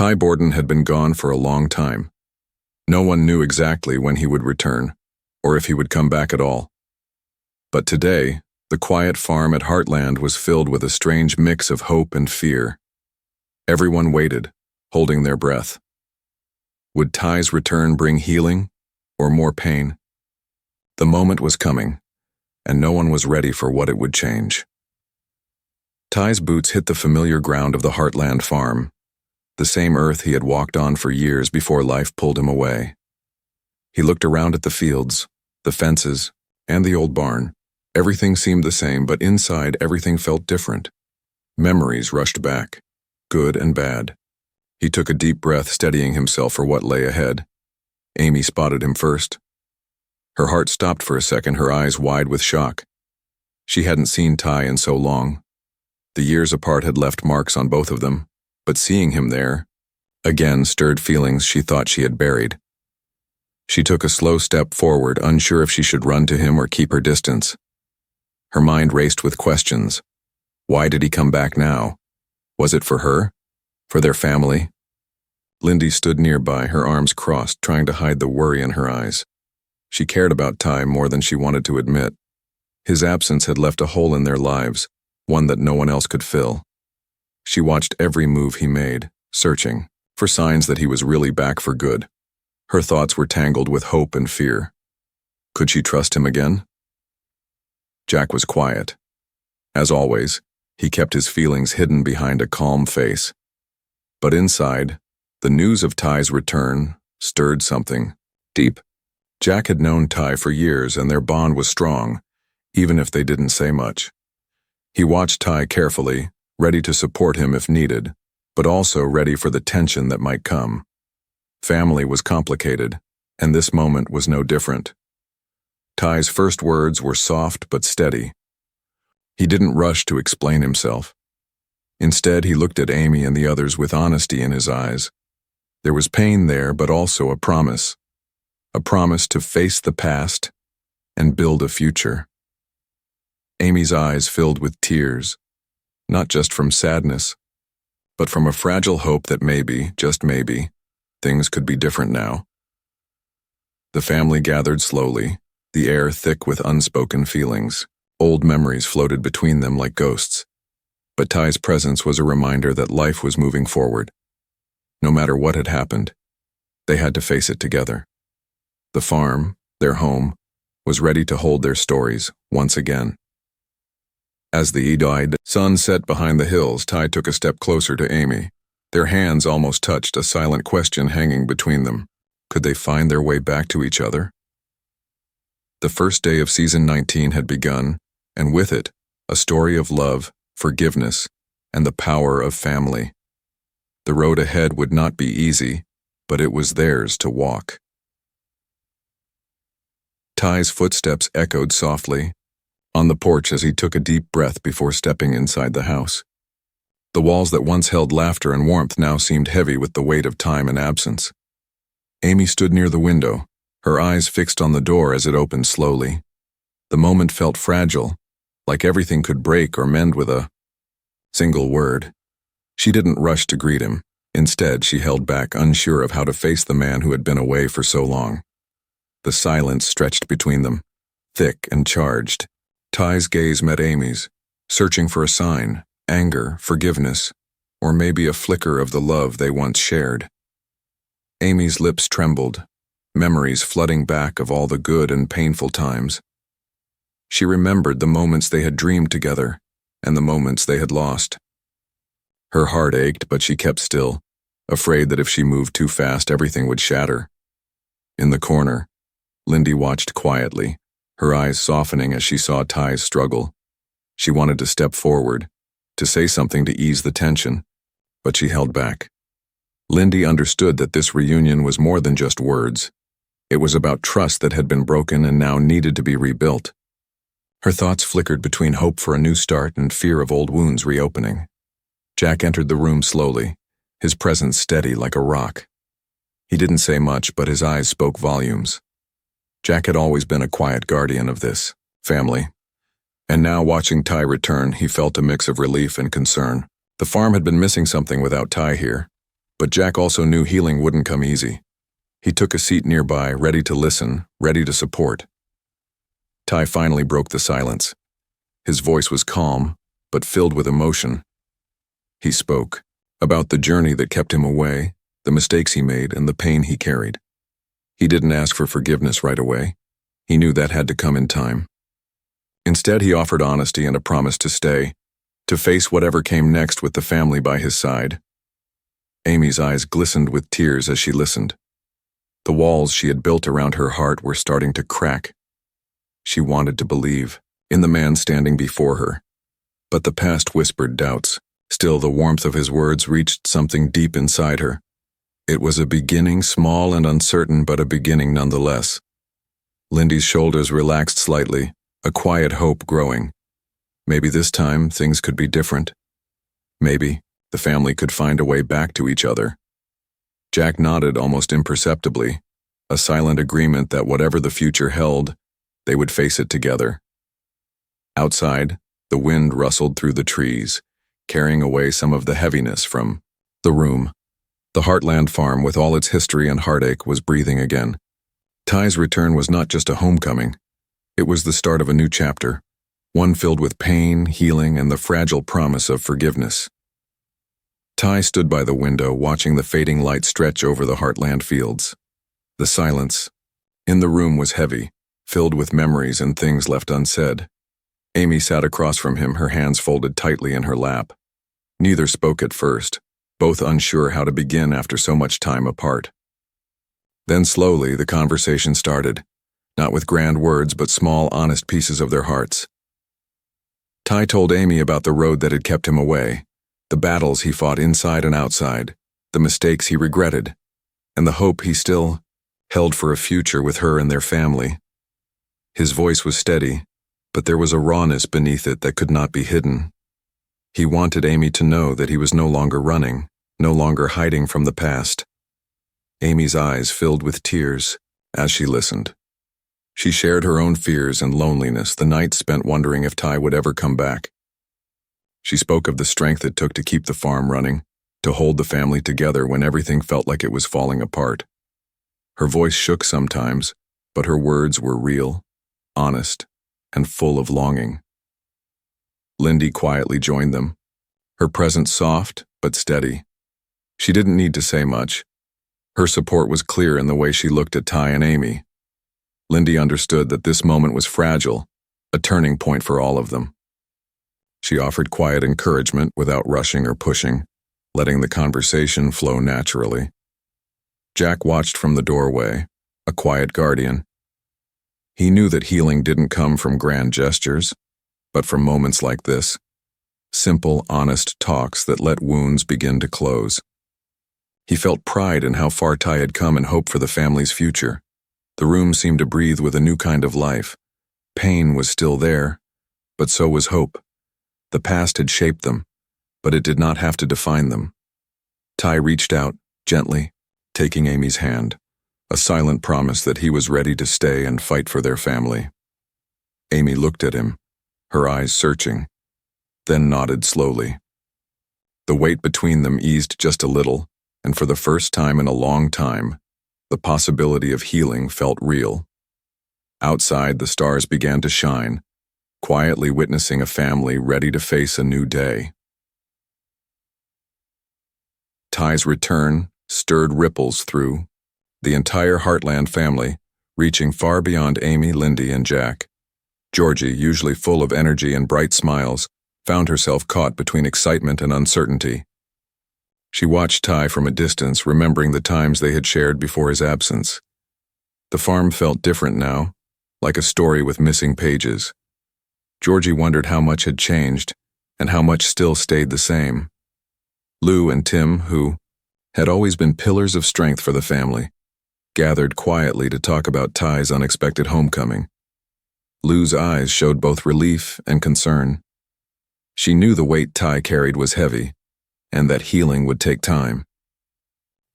Ty Borden had been gone for a long time. No one knew exactly when he would return, or if he would come back at all. But today, the quiet farm at Heartland was filled with a strange mix of hope and fear. Everyone waited, holding their breath. Would Ty's return bring healing, or more pain? The moment was coming, and no one was ready for what it would change. Ty's boots hit the familiar ground of the Heartland farm, the same earth he had walked on for years before life pulled him away. He looked around at the fields, the fences, and the old barn. Everything seemed the same, but inside everything felt different. Memories rushed back, good and bad. He took a deep breath, steadying himself for what lay ahead. Amy spotted him first. Her heart stopped for a second, her eyes wide with shock. She hadn't seen Ty in so long. The years apart had left marks on both of them, but seeing him there, again stirred feelings she thought she had buried. She took a slow step forward, unsure if she should run to him or keep her distance. Her mind raced with questions. Why did he come back now? Was it for her? For their family? Lindy stood nearby, her arms crossed, trying to hide the worry in her eyes. She cared about Ty more than she wanted to admit. His absence had left a hole in their lives, one that no one else could fill. She watched every move he made, searching for signs that he was really back for good. Her thoughts were tangled with hope and fear. Could she trust him again? Jack was quiet. As always, he kept his feelings hidden behind a calm face. But inside, the news of Ty's return stirred something deep. Jack had known Ty for years, and their bond was strong, even if they didn't say much. He watched Ty carefully, ready to support him if needed, but also ready for the tension that might come. Family was complicated, and this moment was no different. Ty's first words were soft but steady. He didn't rush to explain himself. Instead, he looked at Amy and the others with honesty in his eyes. There was pain there, but also a promise to face the past and build a future. Amy's eyes filled with tears, not just from sadness, but from a fragile hope that maybe, just maybe, things could be different now. The family gathered slowly, the air thick with unspoken feelings. Old memories floated between them like ghosts. But Ty's presence was a reminder that life was moving forward. No matter what had happened, they had to face it together. The farm, their home, was ready to hold their stories once again. As the died sun set behind the hills, Ty took a step closer to Amy. Their hands almost touched, a silent question hanging between them. Could they find their way back to each other? The first day of season 19 had begun, and with it, a story of love, forgiveness, and the power of family. The road ahead would not be easy, but it was theirs to walk. Ty's footsteps echoed softly on the porch as he took a deep breath before stepping inside the house. The walls that once held laughter and warmth now seemed heavy with the weight of time and absence. Amy stood near the window, her eyes fixed on the door as it opened slowly. The moment felt fragile, like everything could break or mend with a single word. She didn't rush to greet him. Instead, she held back, unsure of how to face the man who had been away for so long. The silence stretched between them, thick and charged. Ty's gaze met Amy's, searching for a sign, anger, forgiveness, or maybe a flicker of the love they once shared. Amy's lips trembled, memories flooding back of all the good and painful times. She remembered the moments they had dreamed together, and the moments they had lost. Her heart ached, but she kept still, afraid that if she moved too fast, everything would shatter. In the corner, Lindy watched quietly, her eyes softening as she saw Ty's struggle. She wanted to step forward, to say something to ease the tension, but she held back. Lindy understood that this reunion was more than just words. It was about trust that had been broken and now needed to be rebuilt. Her thoughts flickered between hope for a new start and fear of old wounds reopening. Jack entered the room slowly, his presence steady like a rock. He didn't say much, but his eyes spoke volumes. Jack had always been a quiet guardian of this family, and now watching Ty return, he felt a mix of relief and concern. The farm had been missing something without Ty here. But Jack also knew healing wouldn't come easy. He took a seat nearby, ready to listen, ready to support. Ty finally broke the silence. His voice was calm, but filled with emotion. He spoke about the journey that kept him away, the mistakes he made, and the pain he carried. He didn't ask for forgiveness right away. He knew that had to come in time. Instead, he offered honesty and a promise to stay, to face whatever came next with the family by his side. Amy's eyes glistened with tears as she listened. The walls she had built around her heart were starting to crack. She wanted to believe in the man standing before her, but the past whispered doubts. Still, the warmth of his words reached something deep inside her. It was a beginning, small and uncertain, but a beginning nonetheless. Lindy's shoulders relaxed slightly, a quiet hope growing. Maybe this time things could be different. Maybe the family could find a way back to each other. Jack nodded almost imperceptibly, a silent agreement that whatever the future held, they would face it together. Outside, the wind rustled through the trees, carrying away some of the heaviness from the room. The Heartland farm, with all its history and heartache, was breathing again. Ty's return was not just a homecoming. It was the start of a new chapter, one filled with pain, healing, and the fragile promise of forgiveness. Ty stood by the window, watching the fading light stretch over the Heartland fields. The silence in the room was heavy, filled with memories and things left unsaid. Amy sat across from him, her hands folded tightly in her lap. Neither spoke at first, both unsure how to begin after so much time apart. Then slowly the conversation started, not with grand words but small, honest pieces of their hearts. Ty told Amy about the road that had kept him away, the battles he fought inside and outside, the mistakes he regretted, and the hope he still held for a future with her and their family. His voice was steady, but there was a rawness beneath it that could not be hidden. He wanted Amy to know that he was no longer running, no longer hiding from the past. Amy's eyes filled with tears as she listened. She shared her own fears and loneliness, the nights spent wondering if Ty would ever come back. She spoke of the strength it took to keep the farm running, to hold the family together when everything felt like it was falling apart. Her voice shook sometimes, but her words were real, honest, and full of longing. Lindy quietly joined them, her presence soft but steady. She didn't need to say much. Her support was clear in the way she looked at Ty and Amy. Lindy understood that this moment was fragile, a turning point for all of them. She offered quiet encouragement without rushing or pushing, letting the conversation flow naturally. Jack watched from the doorway, a quiet guardian. He knew that healing didn't come from grand gestures, but from moments like this, simple, honest talks that let wounds begin to close. He felt pride in how far Ty had come and hope for the family's future. The room seemed to breathe with a new kind of life. Pain was still there, but so was hope. The past had shaped them, but it did not have to define them. Ty reached out, gently, taking Amy's hand, a silent promise that he was ready to stay and fight for their family. Amy looked at him, her eyes searching, then nodded slowly. The weight between them eased just a little, and for the first time in a long time, the possibility of healing felt real. Outside, the stars began to shine, quietly witnessing a family ready to face a new day. Ty's return stirred ripples through the entire Heartland family, reaching far beyond Amy, Lindy, and Jack. Georgie, usually full of energy and bright smiles, found herself caught between excitement and uncertainty. She watched Ty from a distance, remembering the times they had shared before his absence. The farm felt different now, like a story with missing pages. Georgie wondered how much had changed, and how much still stayed the same. Lou and Tim, who had always been pillars of strength for the family, gathered quietly to talk about Ty's unexpected homecoming. Lou's eyes showed both relief and concern. She knew the weight Ty carried was heavy, and that healing would take time.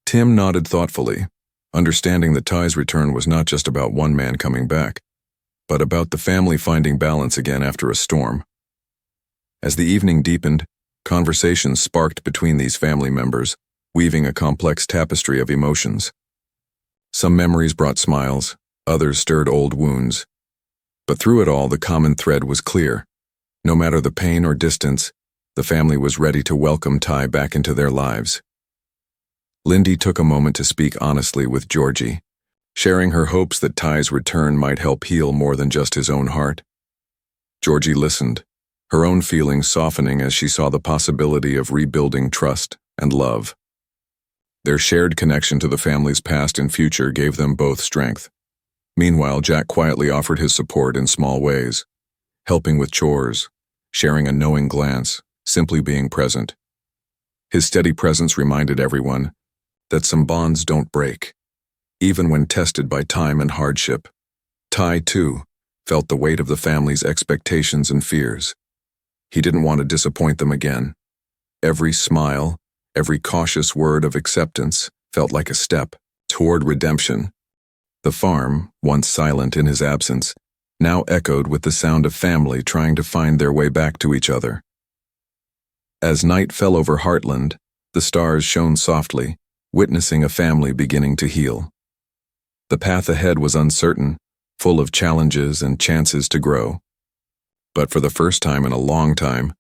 Tim nodded thoughtfully, understanding that Ty's return was not just about one man coming back, but about the family finding balance again after a storm. As the evening deepened, conversations sparked between these family members, weaving a complex tapestry of emotions. Some memories brought smiles, others stirred old wounds. But through it all, the common thread was clear. No matter the pain or distance, the family was ready to welcome Ty back into their lives. Lindy took a moment to speak honestly with Georgie, sharing her hopes that Ty's return might help heal more than just his own heart. Georgie listened, her own feelings softening as she saw the possibility of rebuilding trust and love. Their shared connection to the family's past and future gave them both strength. Meanwhile, Jack quietly offered his support in small ways, helping with chores, sharing a knowing glance, simply being present. His steady presence reminded everyone that some bonds don't break, even when tested by time and hardship. Ty, too, felt the weight of the family's expectations and fears. He didn't want to disappoint them again. Every smile, every cautious word of acceptance felt like a step toward redemption. The farm, once silent in his absence, now echoed with the sound of family trying to find their way back to each other. As night fell over Heartland, the stars shone softly, witnessing a family beginning to heal. The path ahead was uncertain, full of challenges and chances to grow. But for the first time in a long time,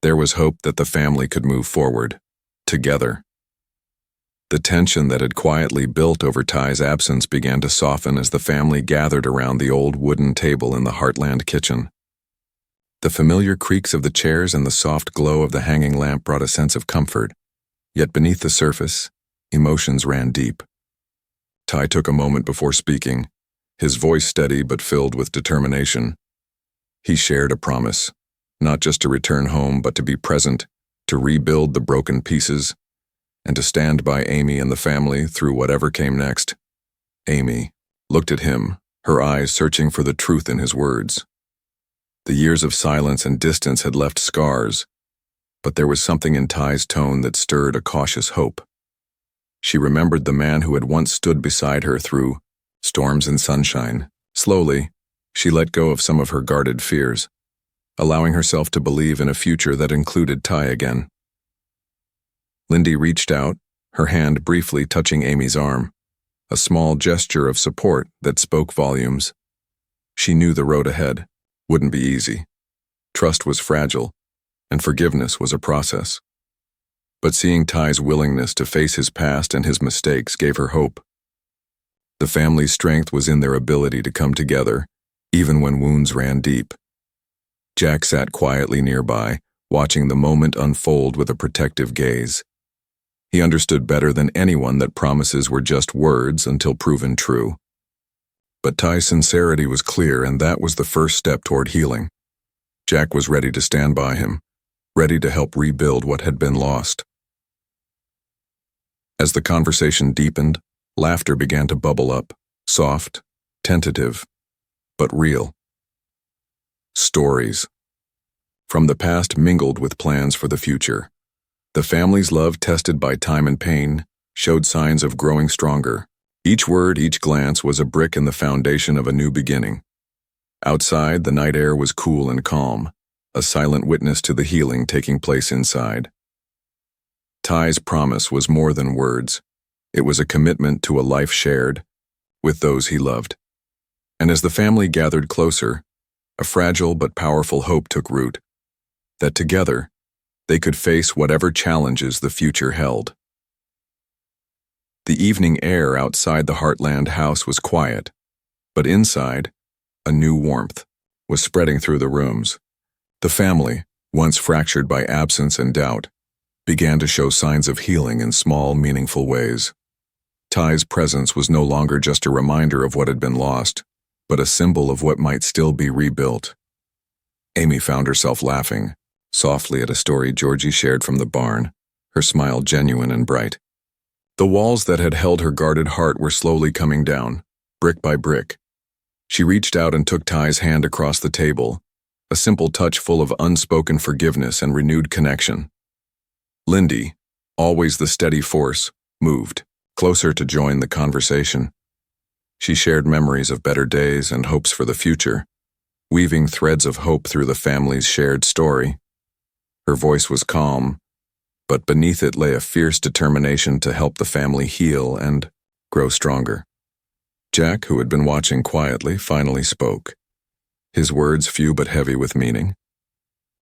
there was hope that the family could move forward, together. The tension that had quietly built over Ty's absence began to soften as the family gathered around the old wooden table in the Heartland kitchen. The familiar creaks of the chairs and the soft glow of the hanging lamp brought a sense of comfort, yet beneath the surface, emotions ran deep. Ty took a moment before speaking, his voice steady but filled with determination. He shared a promise, not just to return home but to be present, to rebuild the broken pieces, and to stand by Amy and the family through whatever came next. Amy looked at him, her eyes searching for the truth in his words. The years of silence and distance had left scars, but there was something in Ty's tone that stirred a cautious hope. She remembered the man who had once stood beside her through storms and sunshine. Slowly, she let go of some of her guarded fears, allowing herself to believe in a future that included Ty again. Lindy reached out, her hand briefly touching Amy's arm, a small gesture of support that spoke volumes. She knew the road ahead wouldn't be easy. Trust was fragile, and forgiveness was a process. But seeing Ty's willingness to face his past and his mistakes gave her hope. The family's strength was in their ability to come together, even when wounds ran deep. Jack sat quietly nearby, watching the moment unfold with a protective gaze. He understood better than anyone that promises were just words until proven true. But Ty's sincerity was clear, and that was the first step toward healing. Jack was ready to stand by him, ready to help rebuild what had been lost. As the conversation deepened, laughter began to bubble up, soft, tentative, but real. Stories from the past mingled with plans for the future. The family's love, tested by time and pain, showed signs of growing stronger. Each word, each glance was a brick in the foundation of a new beginning. Outside, the night air was cool and calm, a silent witness to the healing taking place inside. Ty's promise was more than words. It was a commitment to a life shared with those he loved. And as the family gathered closer, a fragile but powerful hope took root, that together, they could face whatever challenges the future held. The evening air outside the Heartland house was quiet, but inside, a new warmth was spreading through the rooms. The family, once fractured by absence and doubt, began to show signs of healing in small, meaningful ways. Ty's presence was no longer just a reminder of what had been lost, but a symbol of what might still be rebuilt. Amy found herself laughing softly at a story Georgie shared from the barn, her smile genuine and bright. The walls that had held her guarded heart were slowly coming down, brick by brick. She reached out and took Ty's hand across the table, a simple touch full of unspoken forgiveness and renewed connection. Lindy, always the steady force, moved closer to join the conversation. She shared memories of better days and hopes for the future, weaving threads of hope through the family's shared story. Her voice was calm, but beneath it lay a fierce determination to help the family heal and grow stronger. Jack, who had been watching quietly, finally spoke. His words few but heavy with meaning.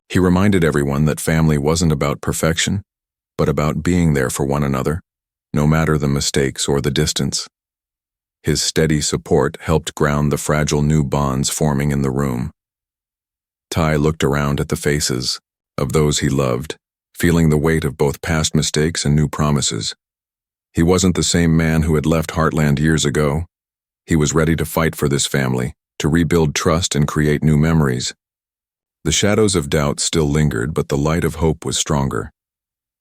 He reminded everyone that family wasn't about perfection, but about being there for one another, no matter the mistakes or the distance. His steady support helped ground the fragile new bonds forming in the room. Ty looked around at the faces of those he loved, feeling the weight of both past mistakes and new promises. He wasn't the same man who had left Heartland years ago. He was ready to fight for this family, to rebuild trust and create new memories. The shadows of doubt still lingered, but the light of hope was stronger.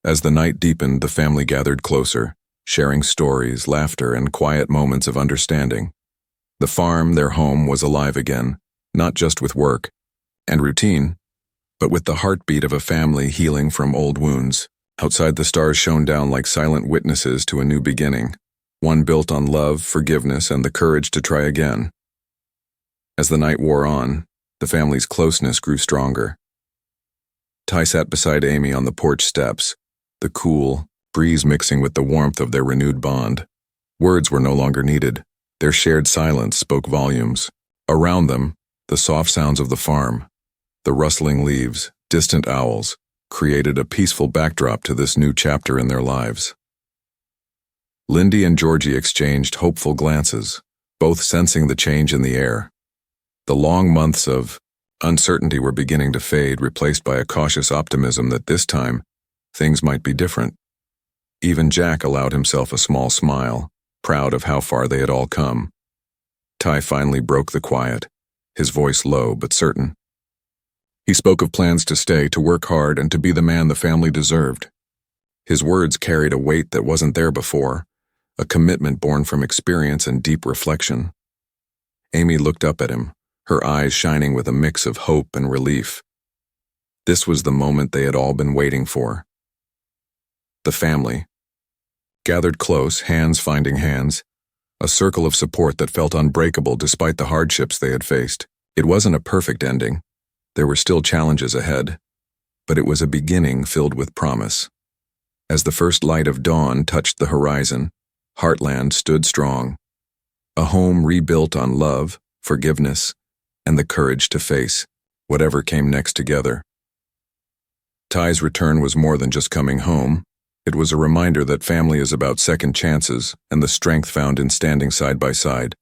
As the night deepened, the family gathered closer, sharing stories, laughter, and quiet moments of understanding. The farm, their home, was alive again, not just with work and routine, but with the heartbeat of a family healing from old wounds. Outside, the stars shone down like silent witnesses to a new beginning, one built on love, forgiveness, and the courage to try again. As the night wore on, the family's closeness grew stronger. Ty sat beside Amy on the porch steps, the cool breeze mixing with the warmth of their renewed bond. Words were no longer needed. Their shared silence spoke volumes. Around them, the soft sounds of the farm, the rustling leaves, distant owls, created a peaceful backdrop to this new chapter in their lives. Lindy and Georgie exchanged hopeful glances, both sensing the change in the air. The long months of uncertainty were beginning to fade, replaced by a cautious optimism that this time, things might be different. Even Jack allowed himself a small smile, proud of how far they had all come. Ty finally broke the quiet, his voice low but certain. He spoke of plans to stay, to work hard, and to be the man the family deserved. His words carried a weight that wasn't there before, a commitment born from experience and deep reflection. Amy looked up at him, her eyes shining with a mix of hope and relief. This was the moment they had all been waiting for. The family gathered close, hands finding hands, a circle of support that felt unbreakable despite the hardships they had faced. It wasn't a perfect ending. There were still challenges ahead, but it was a beginning filled with promise. As the first light of dawn touched the horizon, Heartland stood strong, a home rebuilt on love, forgiveness, and the courage to face whatever came next together. Ty's return was more than just coming home. It was a reminder that family is about second chances and the strength found in standing side by side.